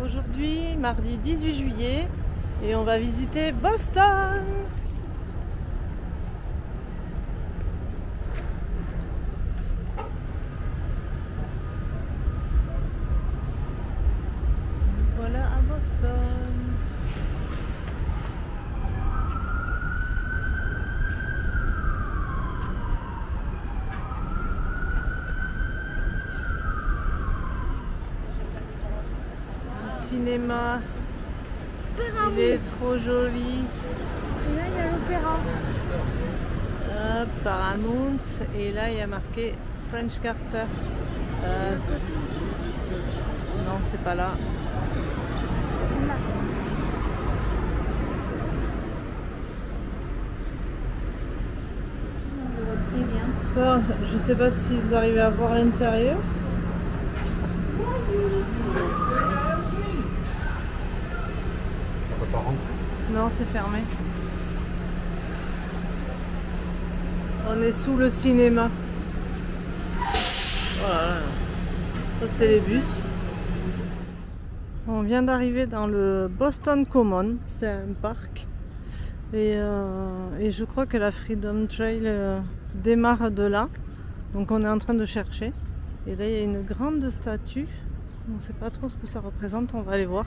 Aujourd'hui, mardi 18 juillet, et on va visiter Boston. Voilà à Boston. Cinéma, il est trop joli. Et là il y a l'opéra. Paramount, et là il y a marqué French Carter. Non, c'est pas là. Ça, je sais pas si vous arrivez à voir l'intérieur. Non, c'est fermé. On est sous le cinéma. Voilà. Ça, c'est les bus. On vient d'arriver dans le Boston Common. C'est un parc. Et je crois que la Freedom Trail démarre de là. Donc on est en train de chercher. Et là, il y a une grande statue. On ne sait pas trop ce que ça représente. On va aller voir.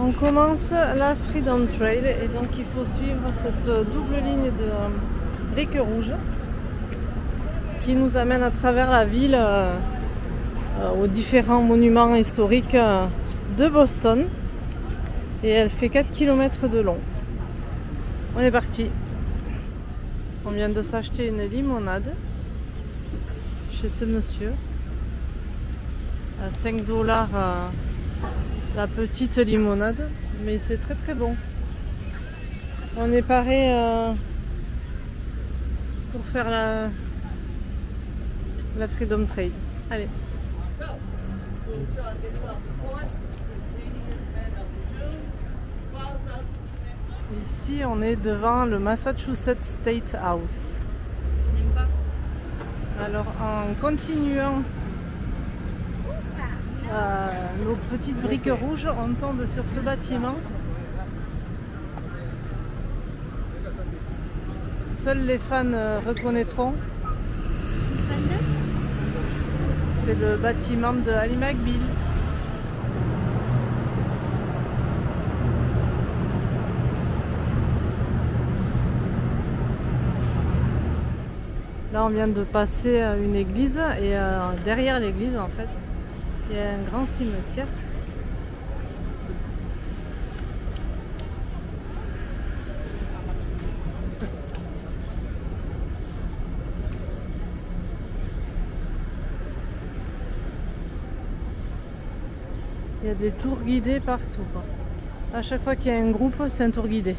On commence la Freedom Trail et donc il faut suivre cette double ligne de briques rouges qui nous amène à travers la ville aux différents monuments historiques de Boston, et elle fait 4 km de long. On est parti. On vient de s'acheter une limonade chez ce monsieur à 5 $. La petite limonade, mais c'est très très bon. On est paré pour faire la Freedom Trail. Allez. Ici, on est devant le Massachusetts State House. Alors, en continuant nos petites briques rouges, on tombe sur ce bâtiment. Seuls les fans reconnaîtront. C'est le bâtiment de Ally McBeal. Là, on vient de passer à une église, et derrière l'église, en fait, il y a un grand cimetière. Il y a des tours guidés partout, quoi. À chaque fois qu'il y a un groupe, c'est un tour guidé.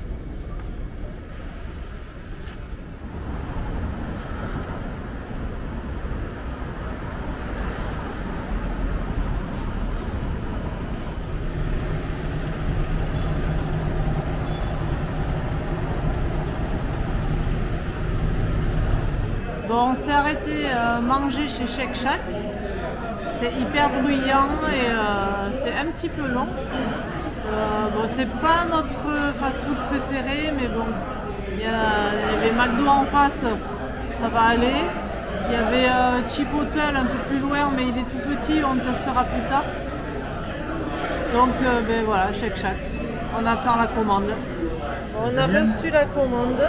Bon, on s'est arrêté manger chez Shake Shack. C'est hyper bruyant et c'est un petit peu long. Bon, c'est pas notre fast-food préféré, mais bon, il y avait McDo en face, ça va aller. Il y avait Chipotle un peu plus loin, mais il est tout petit, on testera plus tard. Donc ben voilà, Shake Shack. On attend la commande. On a reçu la commande.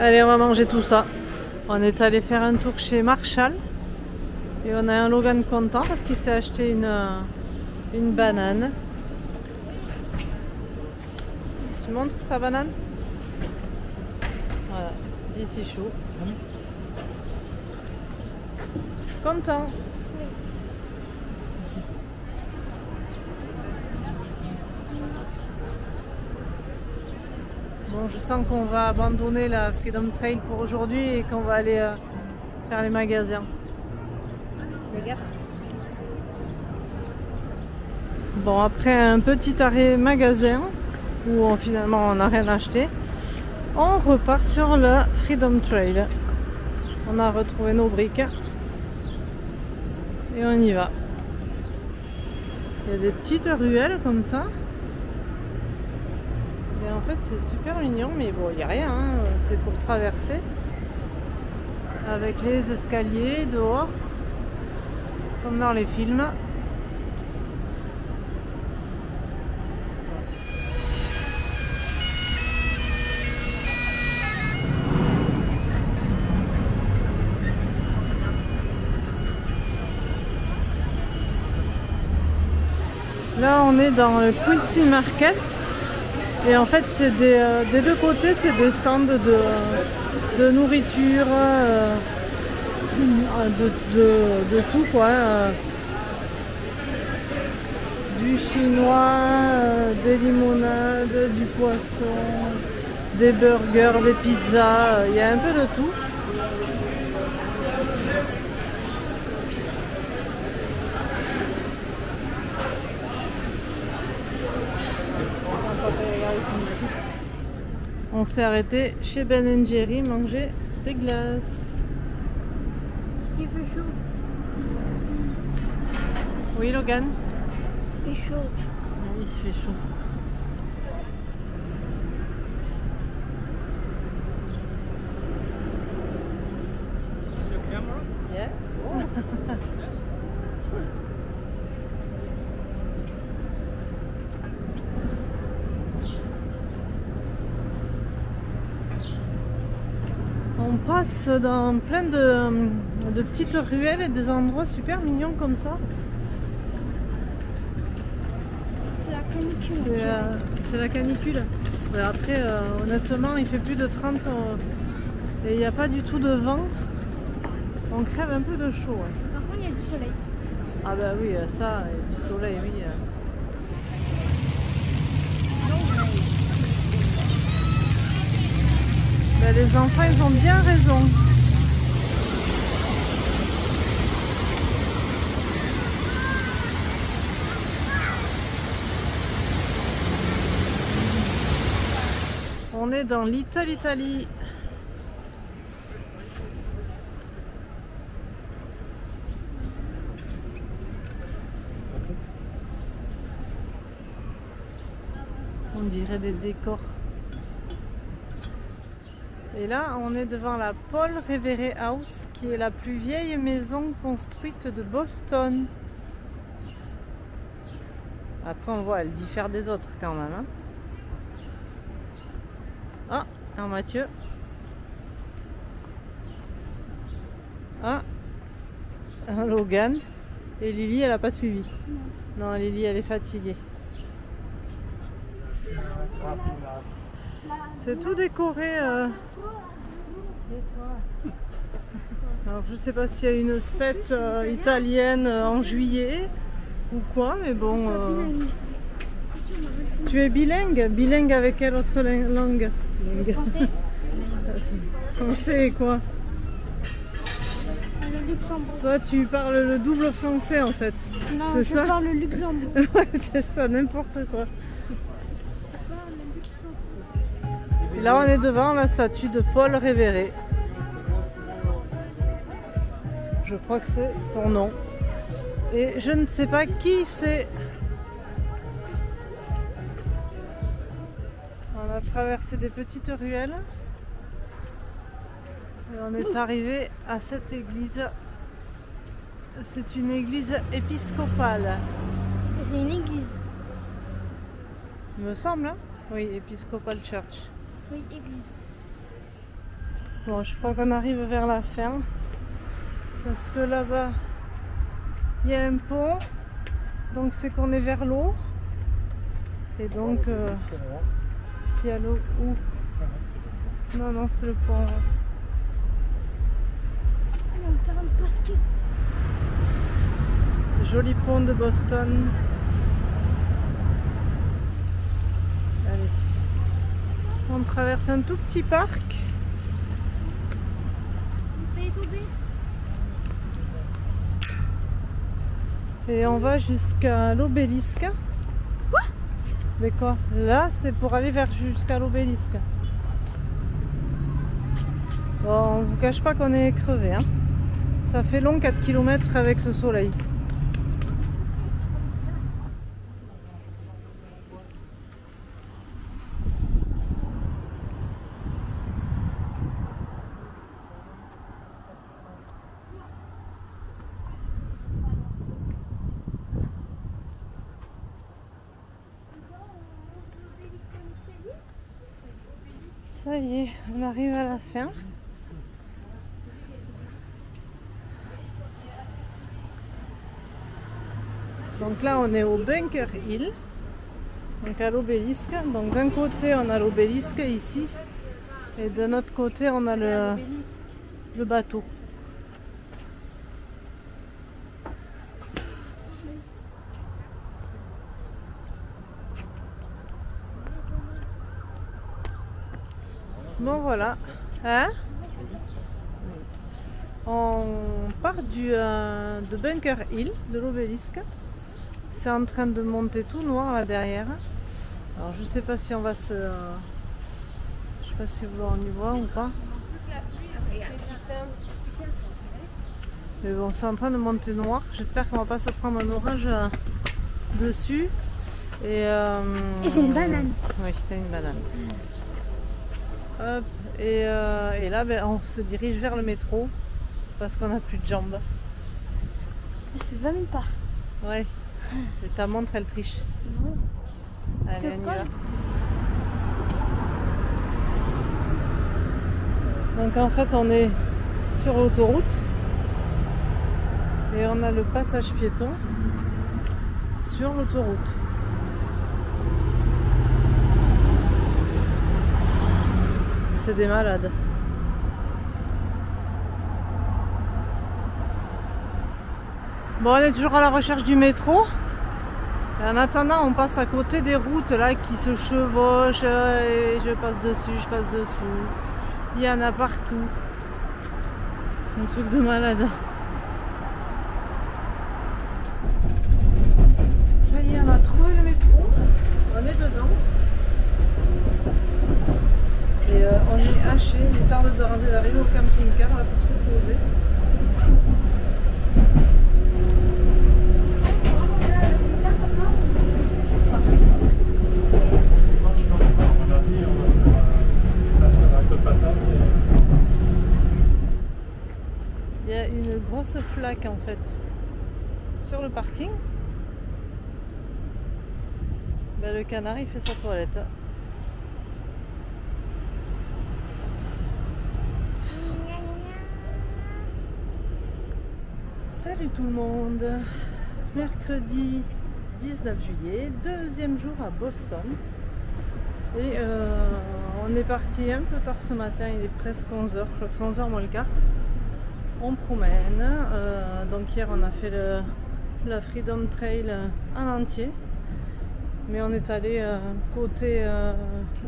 Allez, on va manger tout ça. On est allé faire un tour chez Marshall. Et on a un Logan content parce qu'il s'est acheté une banane. Tu montres ta banane? Voilà, d'ici chou. Content. Bon, je sens qu'on va abandonner la Freedom Trail pour aujourd'hui et qu'on va aller faire les magasins. Les gars. Bon, après un petit arrêt magasin où finalement on n'a rien acheté, on repart sur le Freedom Trail. On a retrouvé nos briques et on y va. Il y a des petites ruelles comme ça. Et en fait c'est super mignon, mais bon, il n'y a rien, hein. C'est pour traverser. Avec les escaliers dehors, comme dans les films. Là on est dans le Quincy Market et en fait c'est des deux côtés c'est des stands de nourriture, de tout quoi, du chinois, des limonades, du poisson, des burgers, des pizzas, il y a un peu de tout. On s'est arrêté chez Ben & Jerry manger des glaces. Il fait chaud. Oui, Logan? Il fait chaud. Oui, il fait chaud. Yeah. On passe dans plein de petites ruelles et des endroits super mignons comme ça. C'est la canicule. C'est la canicule. Mais après, honnêtement, il fait plus de 30 et il n'y a pas du tout de vent. On crève un peu de chaud. Ouais. Par contre, il y a du soleil. Ah bah oui, ça, et du soleil, oui. Ben, les enfants, ils ont bien raison. On est dans Little Italy. On dirait des décors. Et là, on est devant la Paul Revere House, qui est la plus vieille maison construite de Boston. Après, on voit, elle diffère des autres quand même. Hein. Ah, un Mathieu. Ah, un Logan. Et Lily, elle n'a pas suivi. Non, Lily, elle est fatiguée. C'est tout décoré. Alors je sais pas s'il y a une fête italienne en juillet ou quoi, mais bon. Tu es bilingue? Bilingue avec quelle autre langue? Français. Français et quoi? Le Luxembourg. Toi tu parles le double français en fait. Non, c'est je ça? parle le Luxembourg. Ouais, c'est ça, n'importe quoi. Et là on est devant la statue de Paul Revere. Je crois que c'est son nom. Et je ne sais pas qui c'est. On a traversé des petites ruelles. Et on est arrivé à cette église. C'est une église épiscopale. C'est une église. Il me semble, hein? Oui, Episcopal Church. Oui, église. Bon, je crois qu'on arrive vers la fin. Parce que là-bas, il y a un pont. Donc c'est qu'on est vers l'eau. Et donc, il y a l'eau où? Non, non, c'est le pont. Il y a un terrain de basket. Joli pont de Boston. Allez. On traverse un tout petit parc. Et on va jusqu'à l'obélisque. Quoi? Mais quoi? Là, c'est pour aller vers jusqu'à l'obélisque. Bon, on vous cache pas qu'on est crevé, hein. Ça fait long 4 km avec ce soleil. Ça y est, on arrive à la fin. Donc là, on est au Bunker Hill, donc à l'obélisque. Donc d'un côté, on a l'obélisque ici, et de l'autre côté, on a le bateau. Bon voilà, hein? On part de Bunker Hill, de l'obélisque. C'est en train de monter tout noir là derrière. Alors je sais pas si on va se... je sais pas si on y voit ou pas. Mais bon, c'est en train de monter noir. J'espère qu'on va pas se prendre un orage dessus. Et c'est une banane. Oui, c'était une banane. Hop, et là, ben, on se dirige vers le métro parce qu'on n'a plus de jambes. Je fais 20 000 pas. Ouais. Et ta montre, elle triche. Ouais. Allez, on y va. Donc en fait, on est sur l'autoroute et on a le passage piéton sur l'autoroute. C'est des malades. Bon, on est toujours à la recherche du métro. Et en attendant, on passe à côté des routes là qui se chevauchent. Et je passe dessus, je passe dessous. Il y en a partout. Un truc de malade. Ça y est, on a trouvé le métro. On est dedans. Et on est haché, il nous tarde d'arriver au camping-car là pour se poser. Il y a une grosse flaque en fait sur le parking. Ben, le canard il fait sa toilette. Salut tout le monde, mercredi 19 juillet, deuxième jour à Boston et on est parti un peu tard ce matin, il est presque 11h, je crois que c'est 11h moins le quart. On promène, donc hier on a fait la Freedom Trail en entier, mais on est allé côté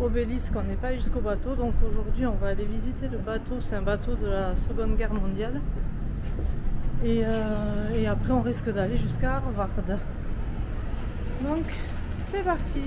obélisque, on n'est pas allé jusqu'au bateau, donc aujourd'hui on va aller visiter le bateau, c'est un bateau de la Seconde Guerre mondiale. Et après on risque d'aller jusqu'à Harvard. Donc c'est parti.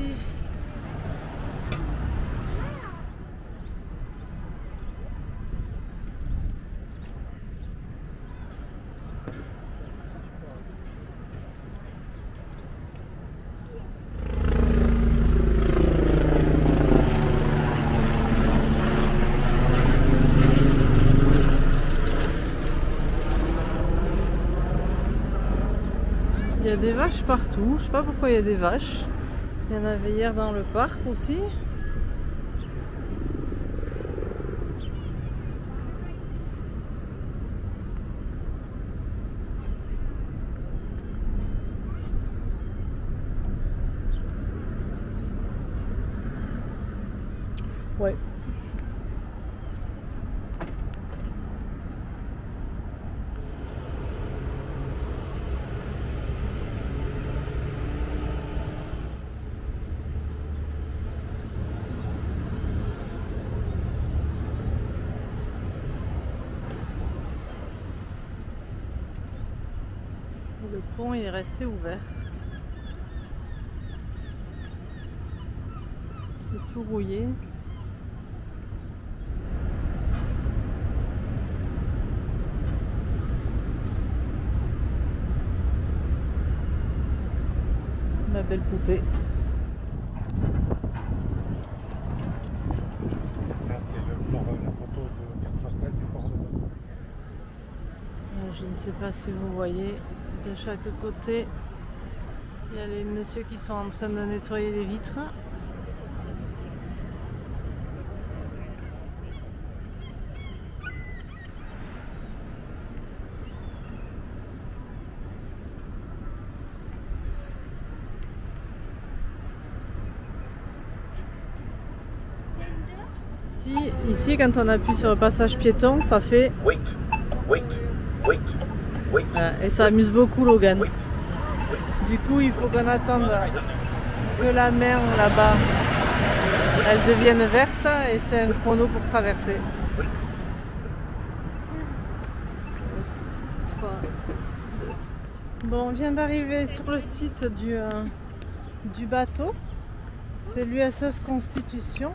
Il y a des vaches partout, je sais pas pourquoi il y a des vaches. Il y en avait hier dans le parc aussi. Ouais. Le pont il est resté ouvert. C'est tout rouillé. Ma belle poupée. Ça, c'est la photo de carte postale du port de Boston. Je ne sais pas si vous voyez, de chaque côté, il y a les messieurs qui sont en train de nettoyer les vitres. Ici, quand on appuie sur le passage piéton, ça fait... Wait. Et ça amuse beaucoup Logan. Du coup, il faut qu'on attende que la mer là-bas, elle devienne verte et c'est un chrono pour traverser. 3, 2. Bon, on vient d'arriver sur le site du bateau. C'est l'USS Constitution.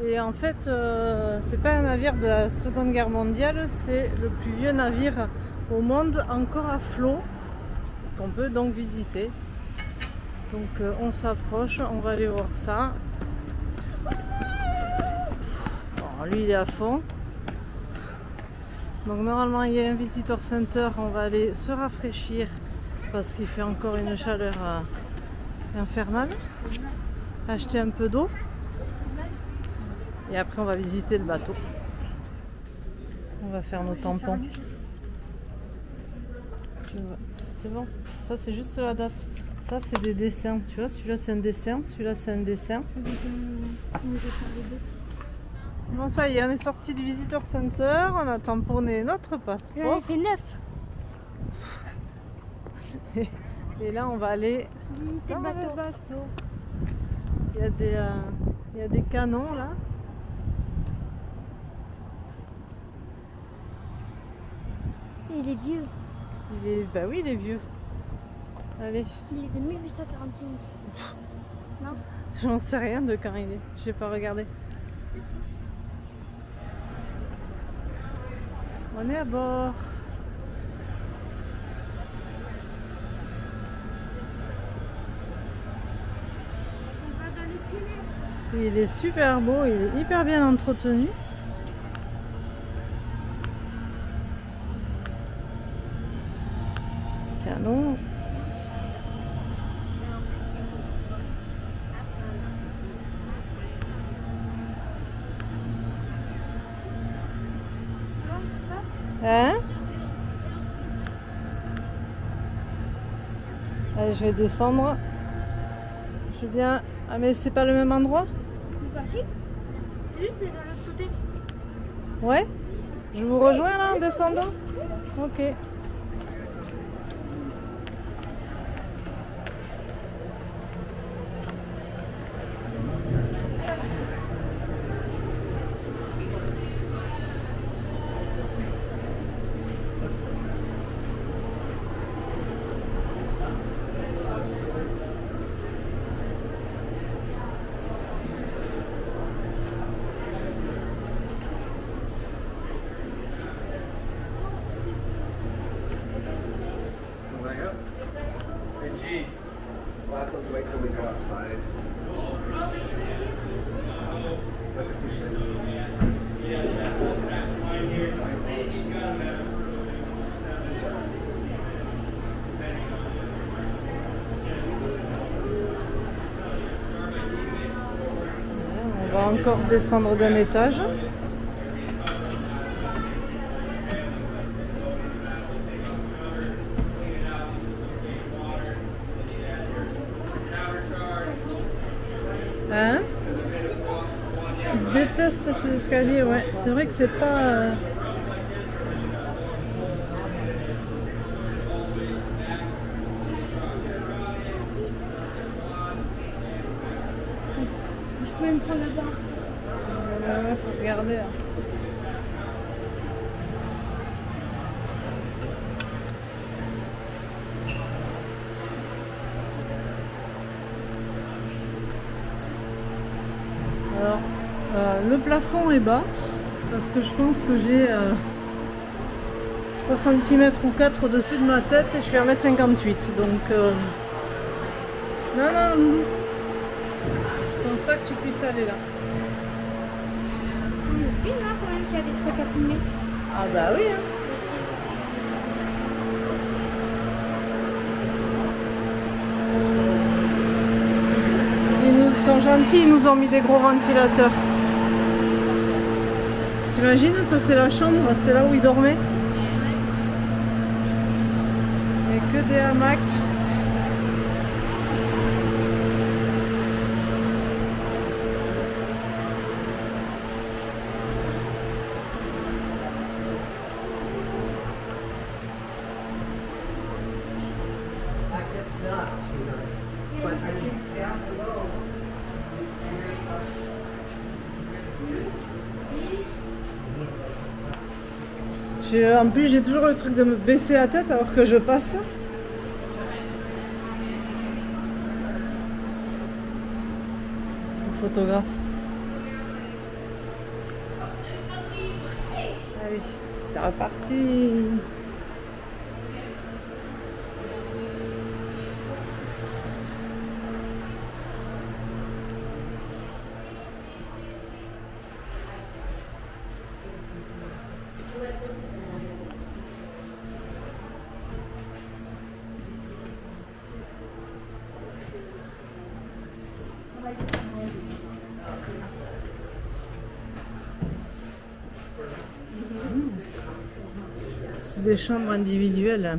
Et en fait, c'est pas un navire de la Seconde Guerre mondiale, c'est le plus vieux navire au monde encore à flot qu'on peut donc visiter. Donc on s'approche, on va aller voir ça. Bon, lui il est à fond. Donc normalement il y a un visitor center, on va aller se rafraîchir parce qu'il fait encore une chaleur infernale. Acheter un peu d'eau. Et après on va visiter le bateau. On va faire nos tampons. C'est bon. Ça c'est juste la date. Ça c'est des dessins. Tu vois, celui-là c'est un dessin, celui-là c'est un dessin. Bon ça y est, on est sorti du Visitor Center. On a tamponné notre passeport. J'en ai fait 9. Et là on va aller Visiter dans le bateau. le bateau. Il y a des canons là. Il est vieux. Bah oui, il est vieux. Allez. Il est de 1845. Non. J'en sais rien de quand il est. J'ai pas regardé. On est à bord. On va dans le tunnel. Il est super beau, il est hyper bien entretenu. Canon. Hein? Allez, je vais descendre. Je viens. Ah, mais c'est pas le même endroit? Bah si. C'est lui qui est dans l'autre côté. Ouais? Je vous rejoins là en descendant? Ok. Benji, we'll have to wait till we go outside. On va encore descendre d'un étage. Hein? Tu détestes ces escaliers, ouais. C'est vrai que c'est pas... Je pouvais me prendre la barre. Ouais, faut regarder. Là. le plafond est bas parce que je pense que j'ai 3 cm ou 4 au-dessus de ma tête et je suis à 1,58 m. Donc non, loulou. Je pense pas que tu puisses aller là. Le film là quand même, qu'il y a des trucs à filmer. Ah bah oui hein. Ils sont gentils, ils nous ont mis des gros ventilateurs. T'imagines, ça c'est la chambre, c'est là où ils dormaient. Et que des hamacs. I guess not, sweetheart. But I think down below, En plus j'ai toujours le truc de me baisser la tête alors que je passe. Le photographe. Allez, c'est reparti. C'est des chambres individuelles.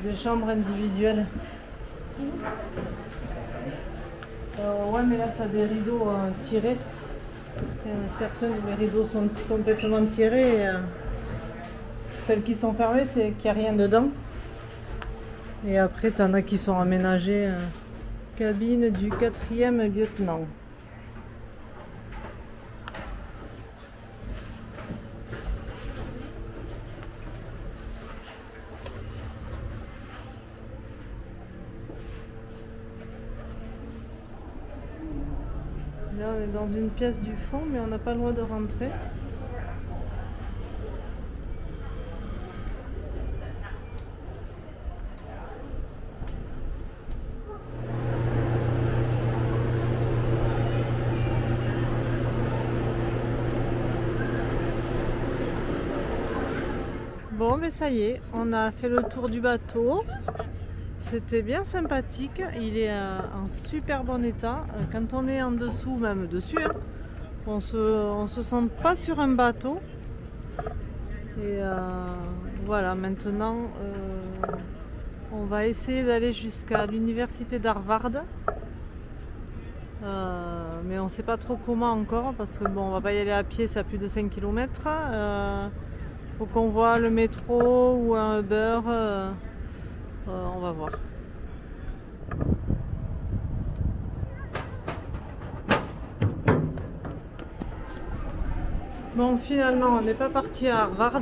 Des chambres individuelles. Ouais, mais là, tu as des rideaux tirés. Certaines, les rideaux sont complètement tirés. Celles qui sont fermées, c'est qu'il n'y a rien dedans. Et après, tu en as qui sont aménagées. Cabine du 4e lieutenant. Là, on est dans une pièce du fond, mais on n'a pas le droit de rentrer. Bon, mais ça y est, on a fait le tour du bateau. C'était bien sympathique, il est en super bon état. Quand on est en dessous, même dessus, hein, on se sent pas sur un bateau. Et voilà, maintenant on va essayer d'aller jusqu'à l'université d'Harvard. Mais on ne sait pas trop comment encore, parce que bon, on va pas y aller à pied, ça a plus de 5 km. Faut qu'on voit le métro ou un Uber. On va voir. Bon, finalement, on n'est pas parti à Harvard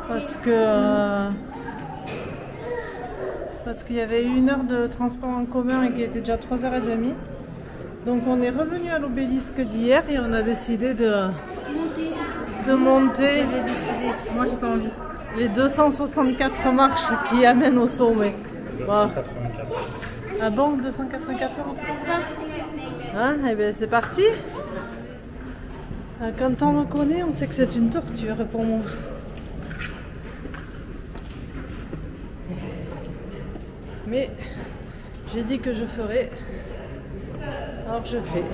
parce qu'il y avait 1 heure de transport en commun et qu'il était déjà 3h30. Donc on est revenu à l'obélisque d'hier et on a décidé de monter. Moi j'ai pas envie. Les 264 marches qui amènent au sommet. 284. Ah bon, 294? Hein, et bien c'est parti. Quand on me connaît, on sait que c'est une torture pour moi. Mais j'ai dit que je ferais. Alors je fais.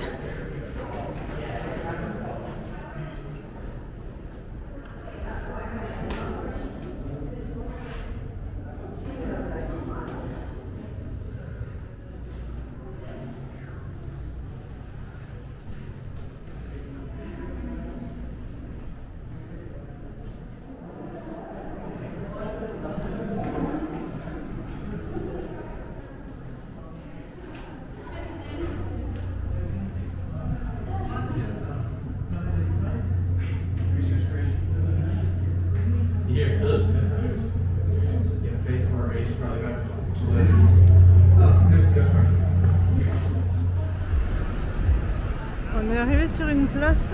est arrivé sur une place.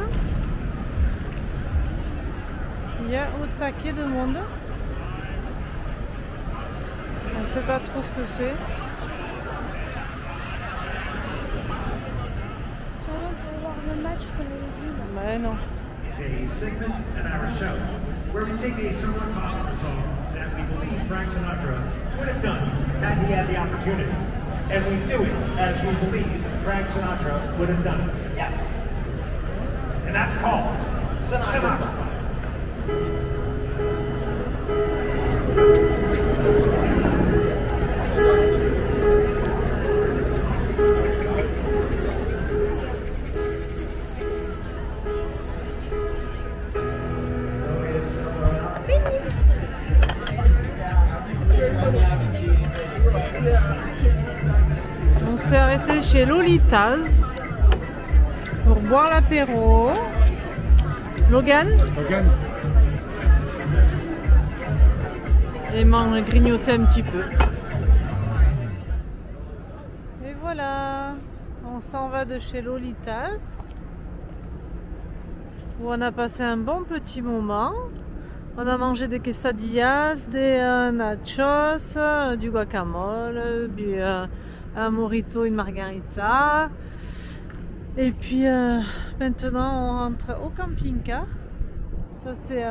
Il y a au taquet de monde. On ne sait pas trop ce que c'est. Sûrement pour voir le match qu'on avait vu là. Mais non. Is a segment in our show where we take a summer pop song that we believe Frank Sinatra would have done had he had the opportunity. And we do it as we believe Frank Sinatra would have done it. Yes. And that's called Sinatra. On s'est arrêté chez Lolitas pour boire l'apéro. Logan et grignoter un petit peu. Et voilà, on s'en va de chez Lolitas où on a passé un bon petit moment. On a mangé des quesadillas, des nachos, du guacamole, un mojito, une margarita. Et puis maintenant on rentre au camping-car. Ça c'est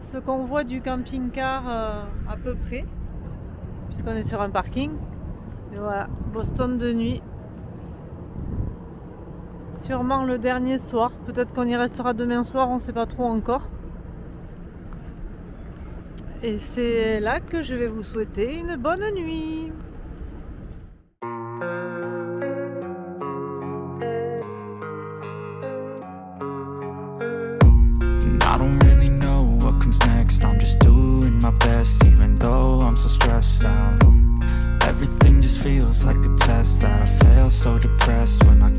ce qu'on voit du camping-car à peu près, puisqu'on est sur un parking. Et voilà, Boston de nuit. Sûrement le dernier soir, peut-être qu'on y restera demain soir, on ne sait pas trop encore. Et c'est là que je vais vous souhaiter une bonne nuit. I don't really know what comes next. I'm just doing my best, even though I'm so stressed out. Everything just feels like a test that I fail, so depressed when I